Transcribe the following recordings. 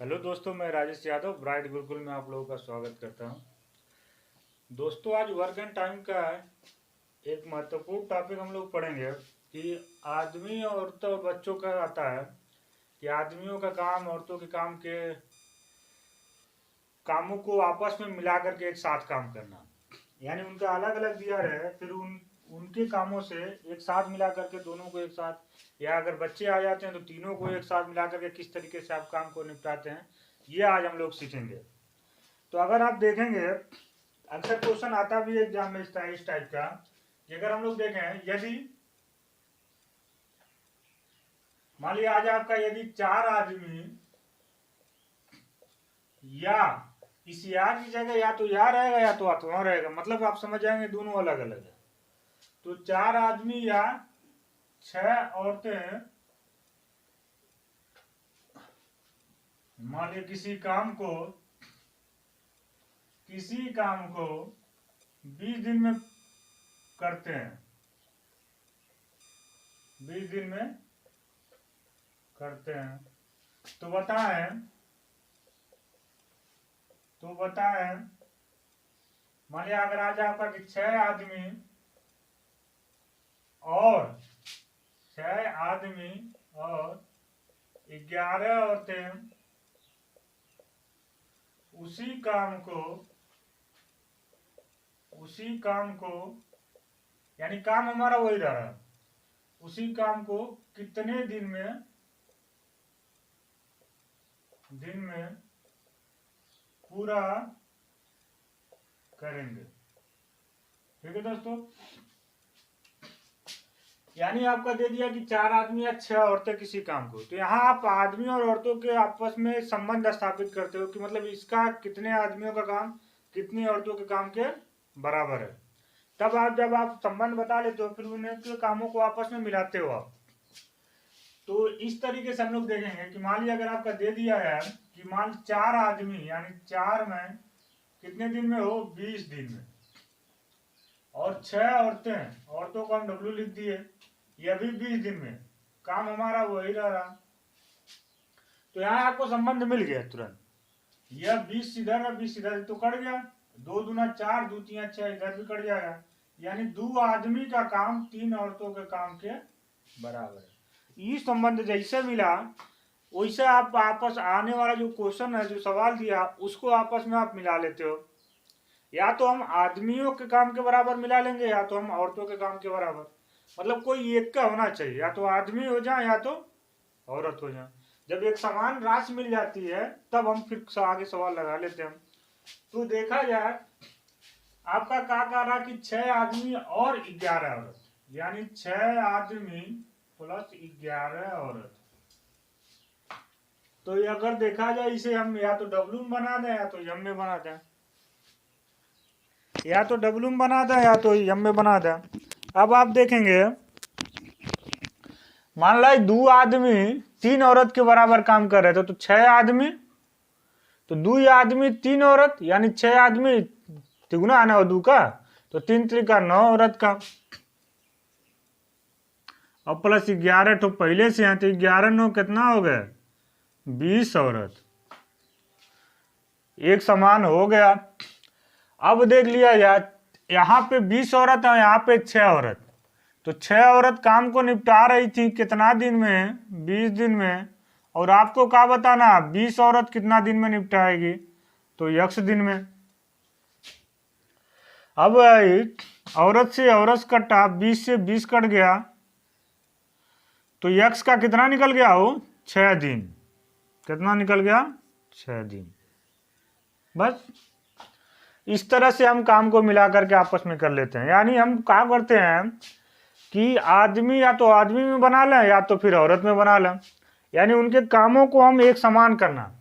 Hello दोस्तों, मैं Rajesh Yadav bright Gurukul में आप लोगों का स्वागत करता हूं। दोस्तों, आज वर्क एंड टाइम का एक महत्वपूर्ण टॉपिक हम लोग पढ़ेंगे कि आदमी, औरतों और बच्चों का आता है कि आदमियों का काम औरतों के काम के कामों को आपस में मिला करके एक साथ काम करना, यानी उनका अलग अलग दिया रहे, फिर उनके कामों से एक साथ मिला करके दोनों को एक साथ, या अगर बच्चे आ जाते हैं तो तीनों को एक साथ मिला करके किस तरीके से आप काम को निपटाते हैं, ये आज हम लोग सीखेंगे। तो अगर आप देखेंगे, अक्सर क्वेश्चन आता भी है एग्जाम में इस टाइप का कि अगर हम लोग देखें, यदि मान लिया आज आपका यदि 4 आदमी या इस या की जगह या तो या रहेगा या तो अथवा रहेगा, मतलब आप समझ जाएंगे दोनों अलग अलग है। तो 4 आदमी या 6 औरतें मान लिया किसी काम को 20 दिन में करते हैं, 20 दिन में करते हैं। तो बताएं मान लिया अगर आज आपका कि 6 आदमी और 11 औरतें उसी काम को यानी काम हमारा वही रह रहा है, उसी काम को कितने दिन में पूरा करेंगे। ठीक है दोस्तों, यानी आपका दे दिया कि 4 आदमी या 6 औरतें किसी काम को, तो यहाँ आप आदमी और औरतों के आपस में संबंध स्थापित करते हो कि मतलब इसका कितने आदमियों का काम कितनी औरतों के काम के बराबर है। तब जब आप संबंध बता लेते हो, फिर उनके कामों को आपस में मिलाते हो आप। तो इस तरीके से हम लोग देखेंगे कि मान लिया अगर आपका दे दिया है कि मान 4 आदमी यानी 4 में कितने दिन में हो, 20 दिन में, और 6 औरतों को हम डब्ल्यू लिख दिए, यह भी 20 दिन में, काम हमारा वही रह रहा। तो यहाँ आपको संबंध मिल गया तुरंत, यह 20 इधर है 20 इधर, तो कट गया, 2 दूना 4 2 3 6, इधर भी कट जाएगा, यानी 2 आदमी का काम 3 औरतों के काम के बराबर है। ये संबंध जैसे मिला वैसे आप आपस आने वाला जो क्वेश्चन है, जो सवाल दिया, उसको आपस में आप मिला लेते हो। या तो हम आदमियों के काम के बराबर मिला लेंगे या तो हम औरतों के काम के बराबर, मतलब कोई एक का होना चाहिए, या तो आदमी हो जाए या तो औरत हो जाए। जब एक समान राशि मिल जाती है तब हम फिर आगे सवाल लगा लेते हैं। तो देखा जाए आपका क्या कह रहा कि 6 आदमी और 11 औरत, यानी 6 आदमी प्लस 11 औरत। तो ये अगर देखा जाए इसे हम या तो डब्ल्यू में बना दें या तो यम में बना दें, या तो डब्ल्यू में बना दें या तो यम में बना दें। अब आप देखेंगे मान लो 2 आदमी 3 औरत के बराबर काम कर रहे थे, तो 6 आदमी, तो 2 आदमी 3 औरत, यानी 6 आदमी तिगुना आना हो 2 का, तो 3 त्रिका 9 औरत का, और प्लस 11 तो पहले से हैं, तो 11 9 कितना हो गए 20 औरत, एक समान हो गया। अब देख लिया जाए यहाँ पे 20 औरत है, यहाँ पे 6 औरत, तो 6 औरत काम को निपटा रही थी कितना दिन में, 20 दिन में, और आपको क्या बताना 20 औरत कितना दिन में निपटाएगी, तो x दिन में। अब औरत से औरत कटा, 20 से 20 कट गया, तो x का कितना निकल गया हो 6 दिन, कितना निकल गया 6 दिन। बस इस तरह से हम काम को मिला करके आपस में कर लेते हैं, यानी हम क्या करते हैं कि आदमी या तो आदमी में बना लें या तो फिर औरत में बना लें, यानी उनके कामों को हम एक समान करना,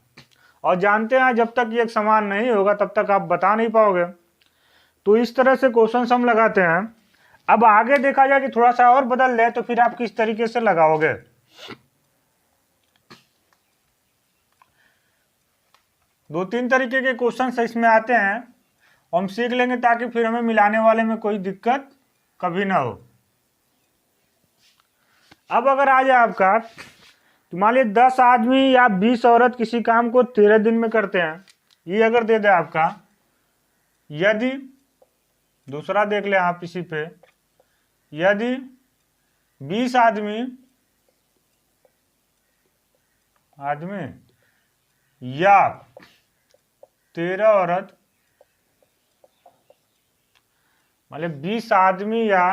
और जानते हैं जब तक ये एक समान नहीं होगा तब तक आप बता नहीं पाओगे। तो इस तरह से क्वेश्चन हम लगाते हैं। अब आगे देखा जाए कि थोड़ा सा और बदल ले तो फिर आप किस तरीके से लगाओगे। 2-3 तरीके के क्वेश्चन इसमें आते हैं, हम सीख लेंगे ताकि फिर हमें मिलाने वाले में कोई दिक्कत कभी ना हो। अब अगर आ जाए आपका तो मान लीजिए 10 आदमी या 20 औरत किसी काम को 13 दिन में करते हैं। ये अगर दे दे आपका, यदि दूसरा देख ले आप इसी पे, यदि 20 आदमी या 13 औरत, मतलब 20 आदमी या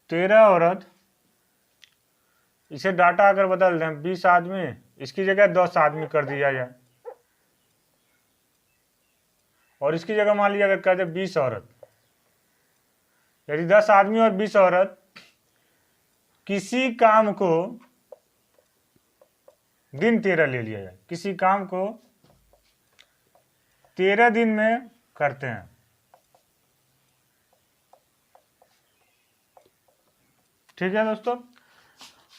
13 औरत, इसे डाटा अगर बदल दें 20 आदमी, इसकी जगह 10 आदमी कर दिया जाए, और इसकी जगह मान लीजिए अगर कर दे 20 औरत, यदि 10 आदमी और 20 औरत किसी काम को दिन 13 ले लिया जाए, किसी काम को 13 दिन में करते हैं, ठीक है दोस्तों।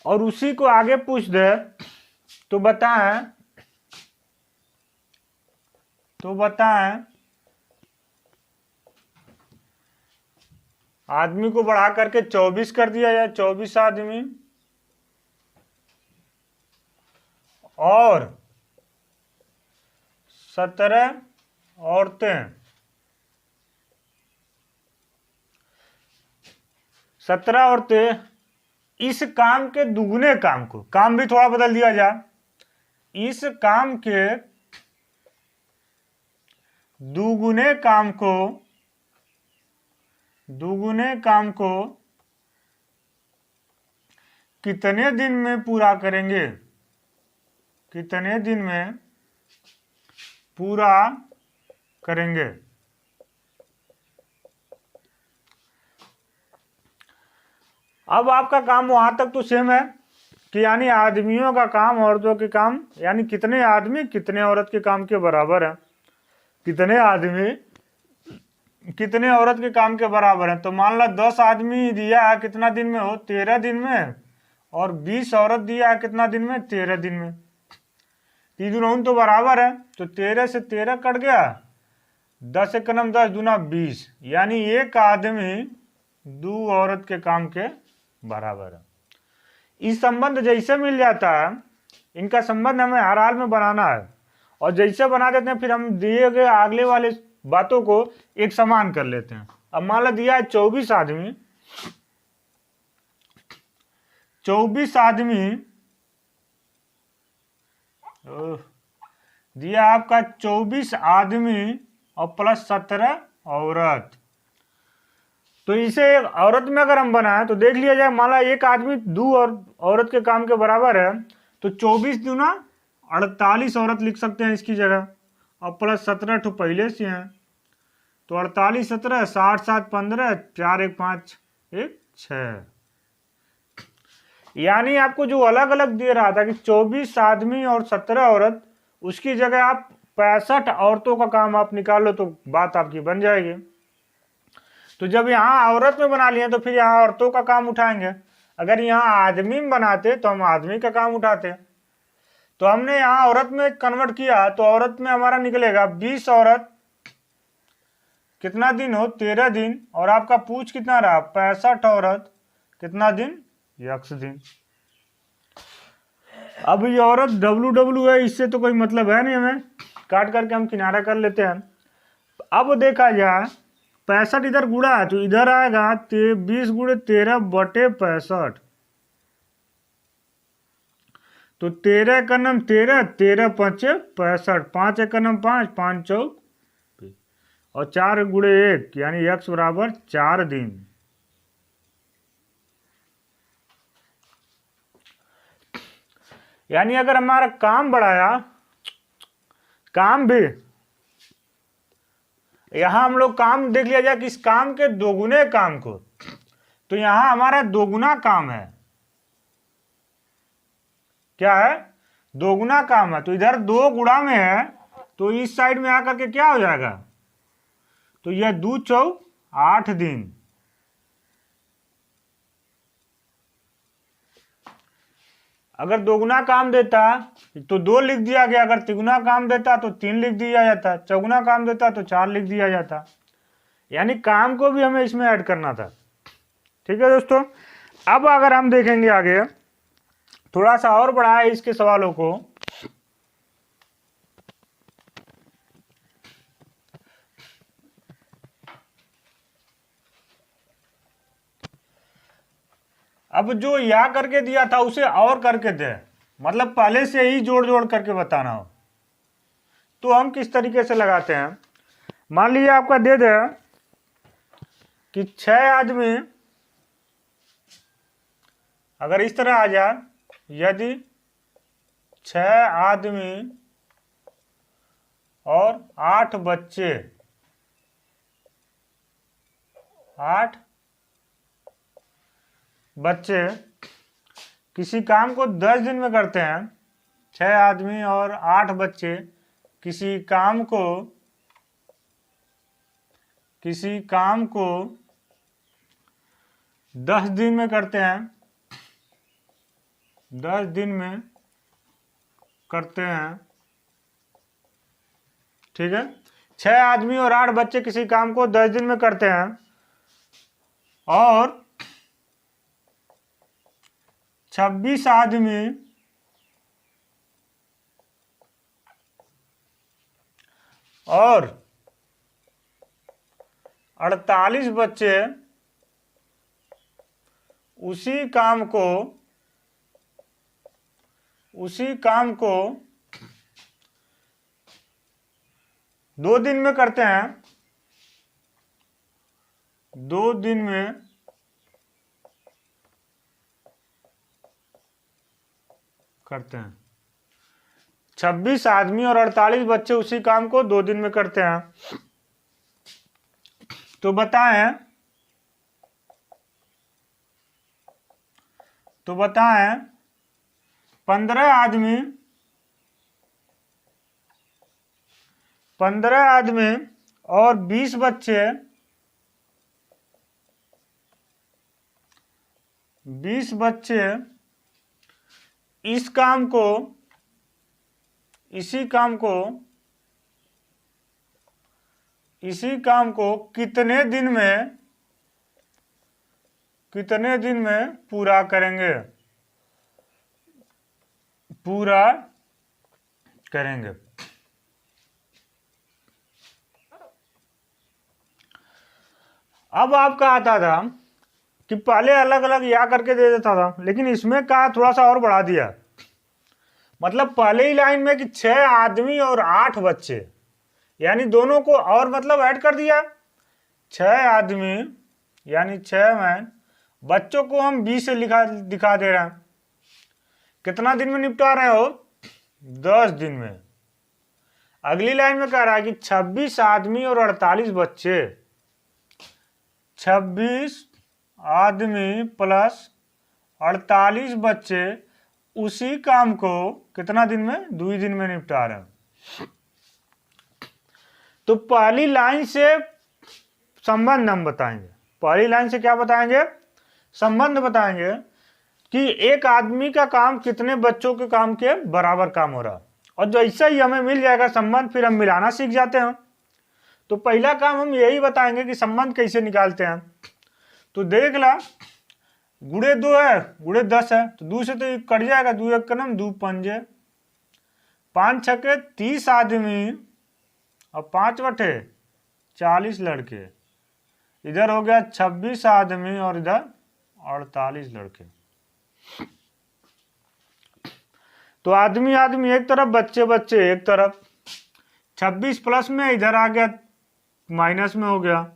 और उसी को आगे पूछ दे तो बताएं आदमी को बढ़ा करके 24 कर दिया जाए, 24 आदमी और 17 औरतें, 17 औरतें इस काम के दुगने काम को, काम भी थोड़ा बदल दिया जाए, इस काम के दुगुने काम को कितने दिन में पूरा करेंगे, कितने दिन में पूरा करेंगे। अब आपका काम वहां तक तो सेम है कि यानी आदमियों का काम औरतों के काम, यानी कितने आदमी कितने औरत के काम के बराबर है, कितने आदमी कितने औरत के काम के बराबर है। तो मान लो 10 आदमी दिया है कितना दिन में हो, 13 दिन में, और 20 औरत दिया है कितना दिन में, 13 दिन में। तीन तो बराबर है, तो 13 से 13 कट गया, 10 एक 10 दूना 20, यानी एक आदमी 2 औरत के काम के बराबर है। इस संबंध जैसे मिल जाता है, इनका संबंध हमें हर हाल में बनाना है, और जैसे बना देते हैं फिर हम दिए गए अगले वाले बातों को एक समान कर लेते हैं। अब मान लो दिया है 24 आदमी, 24 आदमी दिया आपका 24 आदमी और प्लस 17 औरत। तो इसे एक औरत में अगर हम बनाए तो देख लिया जाए, मान लो एक आदमी 2 और औरत के काम के बराबर है, तो 24 दूना 48 औरत लिख सकते हैं इसकी जगह, और प्लस 17 तो पहले से हैं, तो 48 17 60 7 15 4 1 5 1 6। यानी आपको जो अलग अलग दे रहा था कि 24 आदमी और 17 औरत, उसकी जगह आप 65 औरतों का काम आप निकाल लो तो बात आपकी बन जाएगी। तो जब यहाँ औरत में बना लिए तो फिर यहाँ औरतों का काम उठाएंगे। अगर यहाँ आदमी में बनाते तो हम आदमी का काम उठाते। तो हमने यहाँ औरत में कन्वर्ट किया, तो औरत में हमारा निकलेगा 20 औरत कितना दिन हो, 13 दिन, और आपका पूछ कितना रहा, 65 औरत कितना दिन, x दिन। अब ये औरत WW है, इससे तो कोई मतलब है नहीं, हमें काट करके हम किनारा कर लेते हैं। अब देखा जाए 65 इधर गुड़ा है तो इधर आएगा 20 गुणे 13 बटे 65, तो 13 का नाम 13, 13 5 65, 5 एक का नाम 5, 5 चौक, और 4 गुणे 1 यानी x बराबर 4 दिन। यानी अगर हमारा काम बढ़ाया, काम भी यहां हम लोग काम देख लिया जाए कि इस काम के दोगुने काम को, तो यहां हमारा दोगुना काम है, क्या है, दोगुना काम है। तो इधर 2 गुणा में है, तो इस साइड में आकर के क्या हो जाएगा, तो यह 2 चौक 8 दिन। अगर दोगुना काम देता तो 2 लिख दिया गया, अगर तिगुना काम देता तो 3 लिख दिया जाता, चौगुना काम देता तो 4 लिख दिया जाता। यानी काम को भी हमें इसमें ऐड करना था। ठीक है दोस्तों, अब अगर हम देखेंगे आगे, थोड़ा सा और बढ़ाए इसके सवालों को, अब जो या करके दिया था उसे और करके दे, मतलब पहले से ही जोड़ जोड़ करके बताना हो, तो हम किस तरीके से लगाते हैं। मान लीजिए आपका दे दे कि 6 आदमी, अगर इस तरह आ जाए, यदि 6 आदमी और 8 बच्चे, 8 बच्चे किसी काम को 10 दिन में करते हैं, 6 आदमी और 8 बच्चे किसी काम को 10 दिन में करते हैं, 10 दिन में करते हैं, ठीक है। 6 आदमी और 8 बच्चे किसी काम को 10 दिन में करते हैं, और 26 आदमी और 48 बच्चे उसी काम को 2 दिन में करते हैं, 2 दिन में करते हैं। 26 आदमी और 48 बच्चे उसी काम को 2 दिन में करते हैं, तो बताएं 15 आदमी और 20 बच्चे इसी काम को कितने दिन में पूरा करेंगे। अब आपका आता था कि पहले अलग अलग या करके दे देता था, लेकिन इसमें कहा थोड़ा सा और बढ़ा दिया, मतलब पहले ही लाइन में कि 6 आदमी और 8 बच्चे, यानी दोनों को और मतलब ऐड कर दिया। 6 आदमी यानी 6 मैन, बच्चों को हम 20 से दिखा दे रहे हैं। कितना दिन में निपटा रहे हो? 10 दिन में। अगली लाइन में कह रहा है कि 26 आदमी और 48 बच्चे, 26 आदमी प्लस 48 बच्चे उसी काम को कितना दिन में? 2 दिन में निपटा रहे हैं। तो पहली लाइन से संबंध हम बताएंगे। पहली लाइन से क्या बताएंगे? संबंध बताएंगे कि एक आदमी का काम कितने बच्चों के काम के बराबर काम हो रहा, और जैसा ही हमें मिल जाएगा संबंध, फिर हम मिलाना सीख जाते हैं। तो पहला काम हम यही बताएंगे कि संबंध कैसे निकालते हैं। तो देख ला, गुड़े 2 है, गुड़े 10 है, तो 2 से तो कट जाएगा, 2 एक का नाम 2 पंजे, 5 छके 30 आदमी और 5 बटे 40 लड़के, इधर हो गया 26 आदमी और इधर 48 लड़के। तो आदमी आदमी एक तरफ, बच्चे बच्चे एक तरफ, 26 प्लस में इधर आ गया, माइनस में हो गया,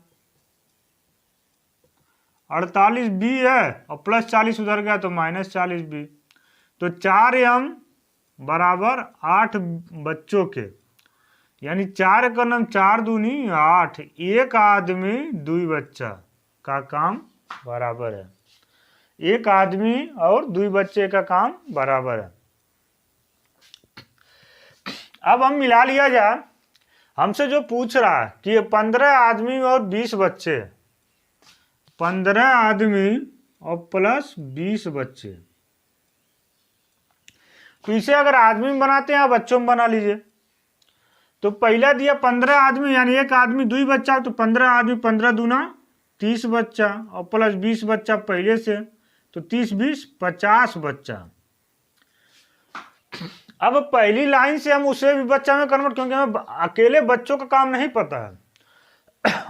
48 बी है और प्लस 40 उधर गया तो माइनस 40 बी। तो 4m बराबर 8 बच्चों के, यानी 4 का नाम 4 दूनी 8, एक आदमी 2 बच्चा का काम बराबर है। एक आदमी और 2 बच्चे का काम बराबर है। अब हम मिला लिया जाए, हमसे जो पूछ रहा है कि 15 आदमी और 20 बच्चे, 15 आदमी और प्लस 20 बच्चे, तो इसे अगर आदमी में बनाते हैं या बच्चों में बना लीजिए। तो पहला दिया 15 आदमी यानी एक आदमी 2 बच्चा, तो 15 आदमी 15 दूना 30 बच्चा और प्लस 20 बच्चा पहले से, तो 30 20 50 बच्चा। अब पहली लाइन से हम उसे भी बच्चा में कन्वर्ट, क्योंकि हमें अकेले बच्चों का काम नहीं पता है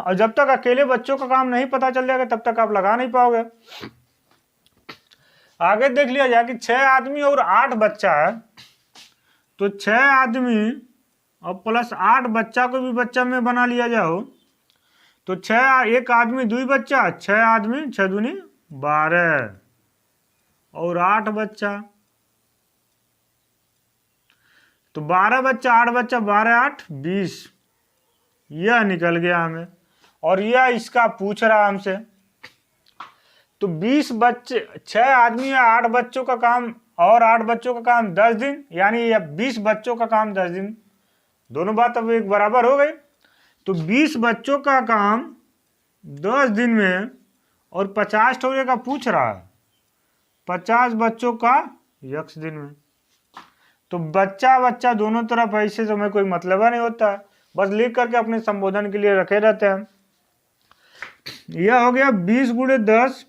और जब तक अकेले बच्चों का काम नहीं पता चल जाएगा तब तक आप लगा नहीं पाओगे। आगे देख लिया जाए कि 6 आदमी और 8 बच्चा है, तो 6 आदमी और प्लस 8 बच्चा को भी बच्चा में बना लिया जाओ, तो 6 एक आदमी 2 बच्चा, 6 आदमी 6 दूनी 12 और 8 बच्चा, तो 12 बच्चा 8 बच्चा 12 8 20, यह निकल गया हमें। और यह इसका पूछ रहा हमसे, तो 20 बच्चे 6 आदमी या 8 बच्चों का काम और 8 बच्चों का काम 10 दिन, यानी 20 बच्चों का काम 10 दिन, दोनों बात अब एक बराबर हो गई। तो 20 बच्चों का काम 10 दिन में और 50 ठोरे का पूछ रहा है, 50 बच्चों का x दिन में। तो बच्चा बच्चा दोनों तरफ ऐसे समय कोई मतलब नहीं होता, बस लिख करके अपने संबोधन के लिए रखे रहते हैं। यह हो गया 20 गुणे 10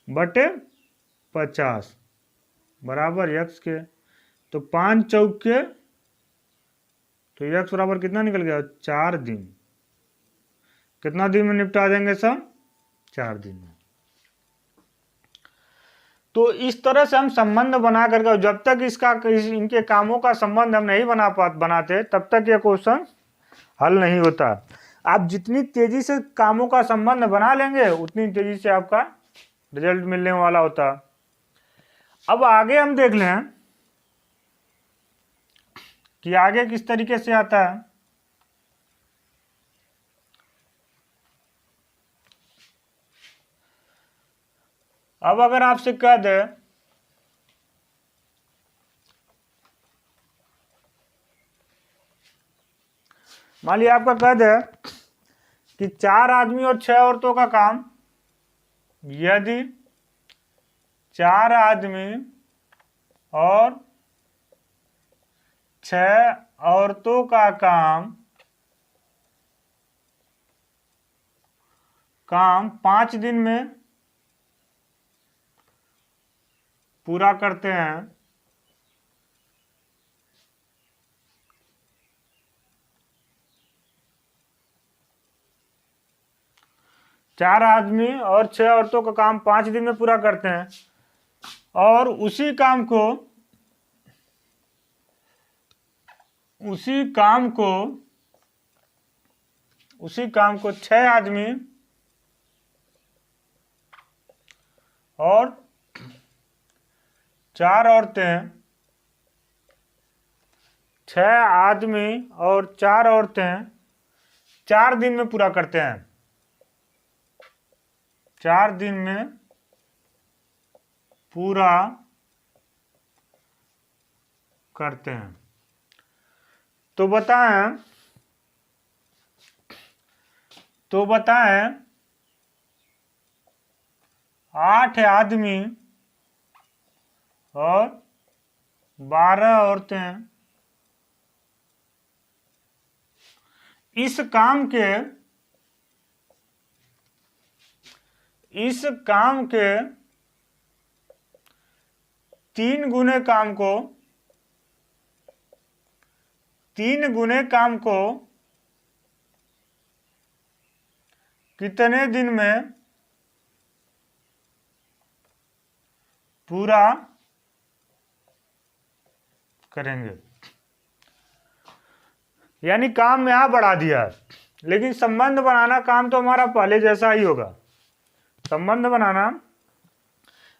बटे 50 बराबर x के। तो 5 चौके, तो x बराबर कितना निकल गया 4 दिन। कितना दिन में निपटा देंगे सब, 4 दिन में। तो इस तरह से हम संबंध बना करके, जब तक इनके कामों का संबंध हम नहीं बनाते तब तक यह क्वेश्चन हल नहीं होता। आप जितनी तेजी से कामों का संबंध बना लेंगे उतनी तेजी से आपका रिजल्ट मिलने वाला होता। अब आगे हम देख लें कि आगे किस तरीके से आता है। अब अगर आपसे कह दे मान लिया आपका कह दे कि 4 आदमी और 6 औरतों का काम, यदि 4 आदमी और 6 औरतों का काम 5 दिन में पूरा करते हैं, चार आदमी और 6 औरतों का काम 5 दिन में पूरा करते हैं, और उसी काम को 6 आदमी और 4 औरतें, 6 आदमी और 4 औरतें 4 दिन में पूरा करते हैं, 4 दिन में पूरा करते हैं। तो बताएं 8 आदमी और 12 औरतें इस काम के 3 गुने काम को कितने दिन में पूरा करेंगे। यानी काम यहां बढ़ा दिया है, लेकिन संबंध बनाना काम तो हमारा पहले जैसा ही होगा। संबंध बनाना,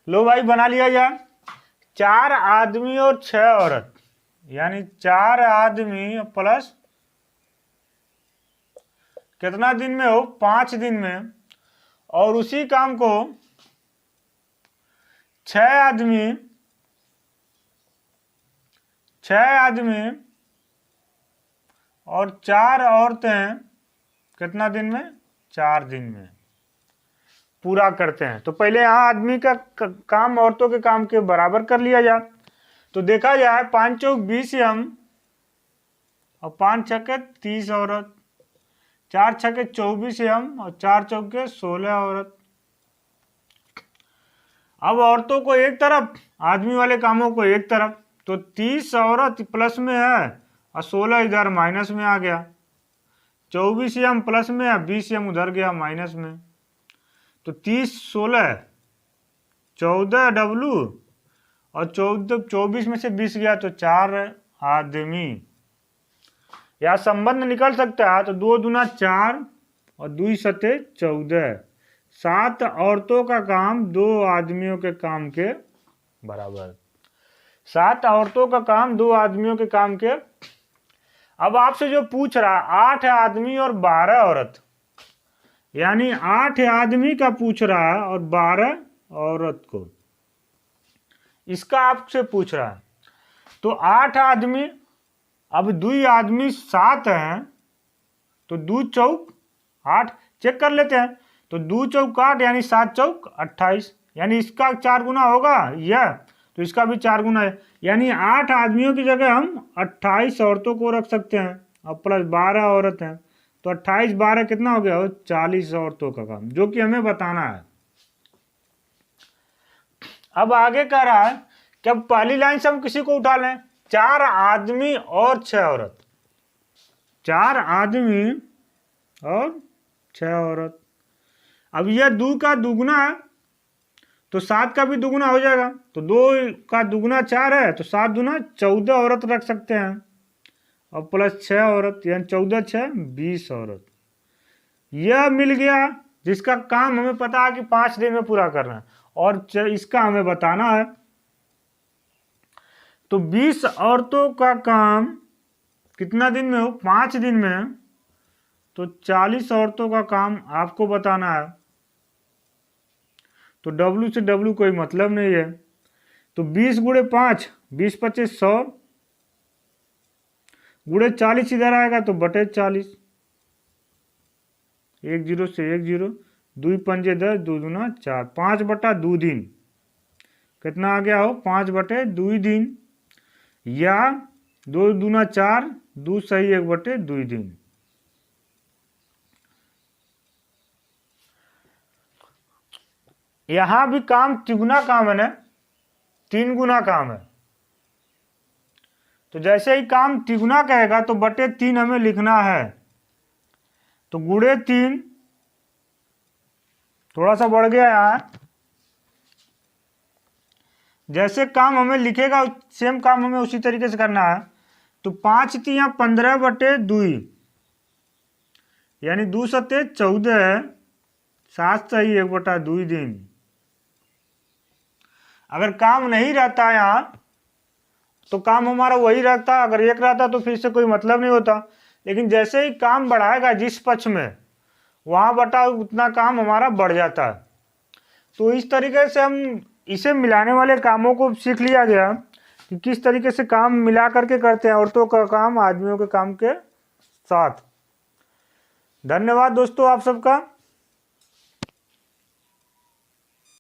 लो भाई बना लिया जाए। 4 आदमी और 6 औरत, यानी 4 आदमी प्लस कितना दिन में हो 5 दिन में, और उसी काम को 6 आदमी और 4 औरतें कितना दिन में 4 दिन में पूरा करते हैं। तो पहले यहाँ आदमी का काम औरतों के काम के बराबर कर लिया जाए। तो देखा जाए 5 चौक 20 यम और 5 छक्के 30 औरत, 4 छक्के 24 यम और 4 चौके 16 औरत। अब औरतों को एक तरफ, आदमी वाले कामों को एक तरफ, तो 30 औरत प्लस में है और 16 इधर माइनस में आ गया। 24M प्लस में है, 20M उधर गया माइनस में। तो 30 16 14W और 24 में से 20 गया तो 4 आदमी। या संबंध निकल सकता है तो 2 दूना 4 और 2 सते 14। 7 औरतों का काम 2 आदमियों के काम के बराबर। 7 औरतों का काम 2 आदमियों के काम के। अब आपसे जो पूछ रहा, 8 आदमी और 12 औरत, यानी 8 आदमी का पूछ रहा है और 12 औरत को, इसका आपसे पूछ रहा है। तो 8 आदमी, अब 2 आदमी 7 हैं तो 2 चौक 8, चेक कर लेते हैं। तो 2 चौक 8 यानी 7 चौक 28, यानी इसका 4 गुना होगा यह, तो इसका भी 4 गुना है। यानी 8 आदमियों की जगह हम 28 औरतों को रख सकते हैं और प्लस 12 औरत हैं, तो 28 12 कितना हो गया, 40 औरतों का काम, जो कि हमें बताना है। अब आगे कह रहा है कि अब पहली लाइन से हम किसी को उठा लें, 4 आदमी और 6 औरत। 4 आदमी और 6 औरत। अब यह 2 का दुगुना है तो 7 का भी दुगुना हो जाएगा, तो 2 का दुगुना 4 है तो 7 दूना 14 औरत रख सकते हैं और प्लस 6 औरत, यानी 14 6 20 औरत। यह मिल गया जिसका काम हमें पता है कि 5 दिन में पूरा करना है और इसका हमें बताना है। तो 20 औरतों का काम कितना दिन में हो, 5 दिन में, तो 40 औरतों का काम आपको बताना है। तो W से W कोई मतलब नहीं है, तो 20 गुणे 5 20 25 100 गुणे 40 इधर आएगा तो बटे 40, 1 0 से 1 0, 2 पंजे 10, 2 दूना 4, 5 बटा 2 दिन कितना आ गया हो, 5 बटे 2 दिन, या 2 दूना 4, 2 सही 1 बटे 2 दिन। यहां भी काम तिगुना काम है ना, 3 गुना काम है। तो जैसे ही काम तिगुना कहेगा तो बटे 3 हमें लिखना है, तो गुणे 3 थोड़ा सा बढ़ गया यहाँ। जैसे काम हमें लिखेगा सेम काम हमें उसी तरीके से करना है। तो 5 3 15 बटे 2, यानी 2 सते 14, 7 सही 1 बटा 2 दिन। अगर काम नहीं रहता यहाँ तो काम हमारा वही रहता, अगर 1 रहता तो फिर से कोई मतलब नहीं होता। लेकिन जैसे ही काम बढ़ाएगा जिस पक्ष में, वहाँ बटा उतना काम हमारा बढ़ जाता है। तो इस तरीके से हम इसे मिलाने वाले कामों को सीख लिया गया कि किस तरीके से काम मिला करके करते हैं, औरतों का काम आदमियों के काम के साथ। धन्यवाद दोस्तों आप सबका।